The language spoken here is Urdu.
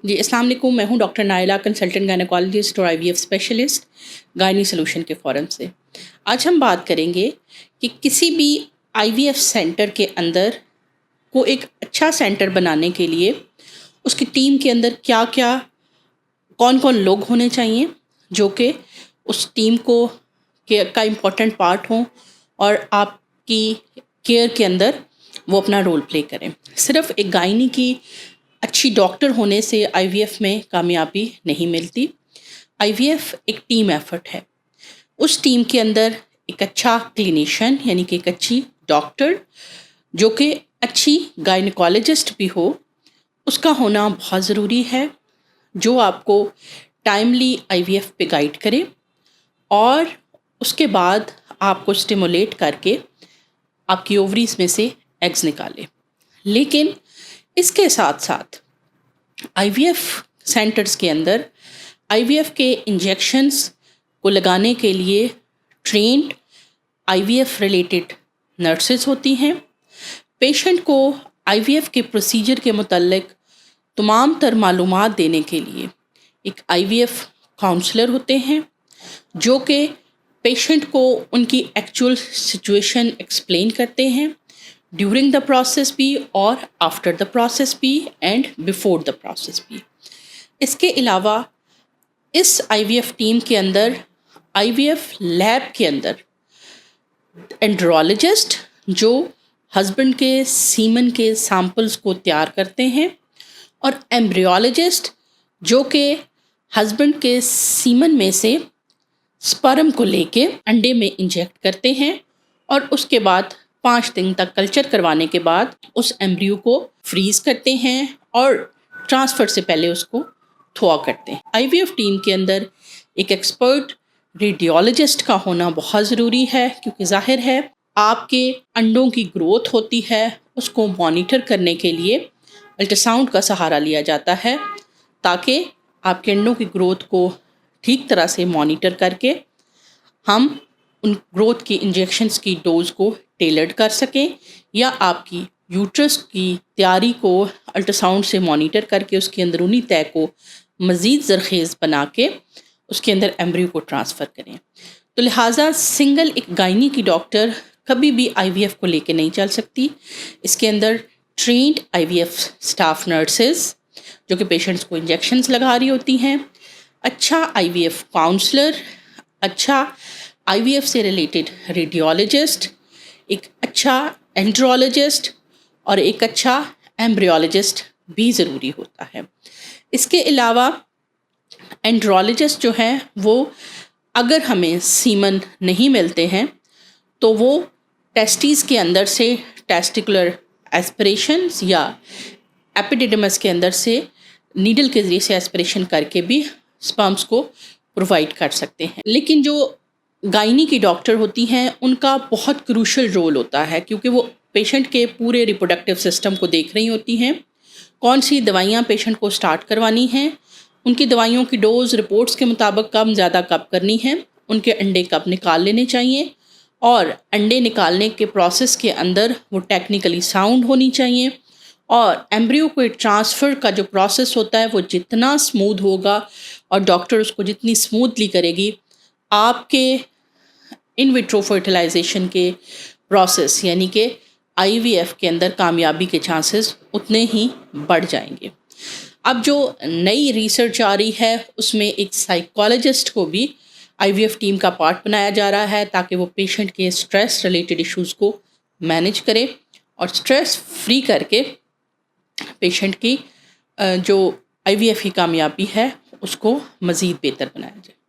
جی السلام علیکم، میں ہوں ڈاکٹر نائلہ، کنسلٹنٹ گائنیکالوجسٹ اور IVF اسپیشلسٹ گائنی سلوشن کے فورم سے۔ آج ہم بات کریں گے کہ کسی بھی IVF سینٹر کے اندر کو ایک اچھا سینٹر بنانے کے لیے اس کی ٹیم کے اندر کون کون لوگ ہونے چاہیے جو کہ اس ٹیم کا امپورٹنٹ پارٹ ہوں اور آپ کی کیئر کے اندر وہ اپنا رول پلے کریں۔ صرف ایک گائنی کی اچھی ڈاکٹر ہونے سے IVF میں کامیابی نہیں ملتی۔ IVF ایک ٹیم ایفرٹ ہے۔ اس ٹیم کے اندر ایک اچھا کلینیشین یعنی کہ ایک اچھی ڈاکٹر جو کہ اچھی گائنیکالوجسٹ بھی ہو، اس کا ہونا بہت ضروری ہے، جو آپ کو ٹائملی IVF پہ گائیڈ کرے اور اس کے بعد آپ کو اسٹیمولیٹ کر کے آپ کی اووریز میں سے ایگز نکالے۔ لیکن اس کے ساتھ ساتھ IVF سینٹرز کے اندر IVF کے انجیکشنز کو لگانے کے لیے ٹرینڈ IVF ریلیٹڈ نرسز ہوتی ہیں۔ پیشنٹ کو IVF کے پروسیجر کے متعلق تمام تر معلومات دینے کے لیے ایک IVF کاؤنسلر ہوتے ہیں جو کہ پیشنٹ کو ان کی ایکچوئل سچویشن ایکسپلین کرتے ہیں، ڈیورنگ دا پروسیس بھی اور آفٹر دا پروسیس بھی اینڈ بیفور دا پروسیس بھی۔ اس کے علاوہ اس IVF ٹیم کے اندر IVF لیب کے اندر اینڈرولوجسٹ جو ہسبینڈ کے سیمن کے سیمپلز کو تیار کرتے ہیں اور ایمبریولوجسٹ جو کہ ہسبینڈ کے سیمن میں سے سپرم کو لے کے انڈے میں انجیکٹ کرتے ہیں اور اس کے بعد 5 دن تک کلچر کروانے کے بعد اس ایمبریو کو فریز کرتے ہیں اور ٹرانسفر سے پہلے اس کو تھوا کرتے ہیں۔ IVF ٹیم کے اندر ایک ایکسپرٹ ریڈیولوجسٹ کا ہونا بہت ضروری ہے، کیونکہ ظاہر ہے آپ کے انڈوں کی گروتھ ہوتی ہے، اس کو مانیٹر کرنے کے لیے الٹرا ساؤنڈ کا سہارا لیا جاتا ہے تاکہ آپ کے انڈوں کی گروتھ کو ٹھیک طرح سے مانیٹر کر کے ہم ان گروتھ کی انجیکشنز کی ڈوز کو ٹیلرڈ کر سکیں، یا آپ کی یوٹرس کی تیاری کو الٹرا ساؤنڈ سے مانیٹر کر کے اس کی اندرونی تہہ کو مزید زرخیز بنا کے اس کے اندر ایمبریو کو ٹرانسفر کریں۔ تو لہٰذا سنگل ایک گائنی کی ڈاکٹر کبھی بھی IVF کو لے کے نہیں چل سکتی۔ اس کے اندر ٹرینڈ IVF اسٹاف نرسز جو کہ پیشنٹس کو انجیکشنز لگا رہی ہوتی ہیں، اچھا IVF کاؤنسلر، اچھا IVF سے ریلیٹڈ ریڈیولوجسٹ، ایک اچھا اینڈرولوجسٹ اور ایک اچھا ایمبریولوجسٹ بھی ضروری ہوتا ہے۔ اس کے علاوہ اینڈرولوجسٹ جو ہیں وہ اگر ہمیں سیمن نہیں ملتے ہیں تو وہ ٹیسٹیز کے اندر سے ٹیسٹیکولر ایسپریشنز یا ایپیڈیڈمس کے اندر سے نیڈل کے ذریعے سے ایسپریشن کر کے بھی سپرمز کو پرووائڈ کر سکتے ہیں۔ لیکن جو گائنی کی ڈاکٹر ہوتی ہیں ان کا بہت کروشل رول ہوتا ہے، کیونکہ وہ پیشنٹ کے پورے ریپروڈکٹیو سسٹم کو دیکھ رہی ہوتی ہیں، کون سی دوائیاں پیشنٹ کو سٹارٹ کروانی ہیں، ان کی دوائیوں کی ڈوز رپورٹس کے مطابق کم زیادہ کب کرنی ہے، ان کے انڈے کب نکال لینے چاہیے، اور انڈے نکالنے کے پروسیس کے اندر وہ ٹیکنیکلی ساؤنڈ ہونی چاہیے، اور ایمبریو کو ٹرانسفر کا جو پروسیس ہوتا ہے وہ جتنا سموتھ ہوگا اور ڈاکٹر اس کو جتنی سموتھلی کرے گی، آپ کے ان ویٹرو فرٹیلائزیشن کے پروسیس یعنی کہ IVF کے اندر کامیابی کے چانسز اتنے ہی بڑھ جائیں گے۔ اب جو نئی ریسرچ آ رہی ہے اس میں ایک سائیکالوجسٹ کو بھی IVF ٹیم کا پارٹ بنایا جا رہا ہے تاکہ وہ پیشنٹ کے اسٹریس ریلیٹڈ ایشوز کو مینیج کرے اور اسٹریس فری کر کے پیشنٹ کی جو IVF کی کامیابی ہے اس کو مزید بہتر بنایا جائے۔